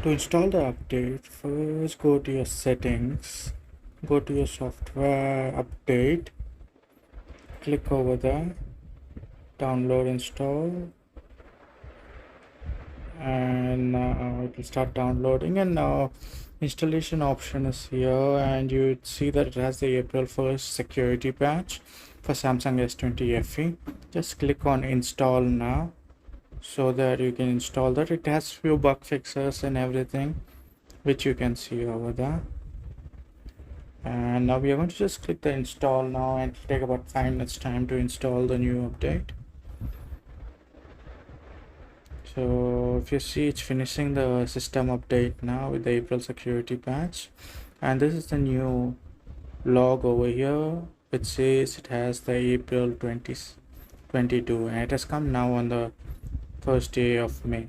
To install the update, first go to your settings, go to your software update, click over there, download, install, and it will start downloading. And now installation option is here, and you would see that it has the April 1st security patch for Samsung S20 FE. Just click on install now so that you can install that. It has few bug fixes and everything, which you can see over there. And now we are going to just click the install now, and it'll take about 5 minutes time to install the new update. So if you see, it's finishing the system update now with the April security patch, and this is the new log over here. It says it has the April 2022, and it has come now on the first day of May.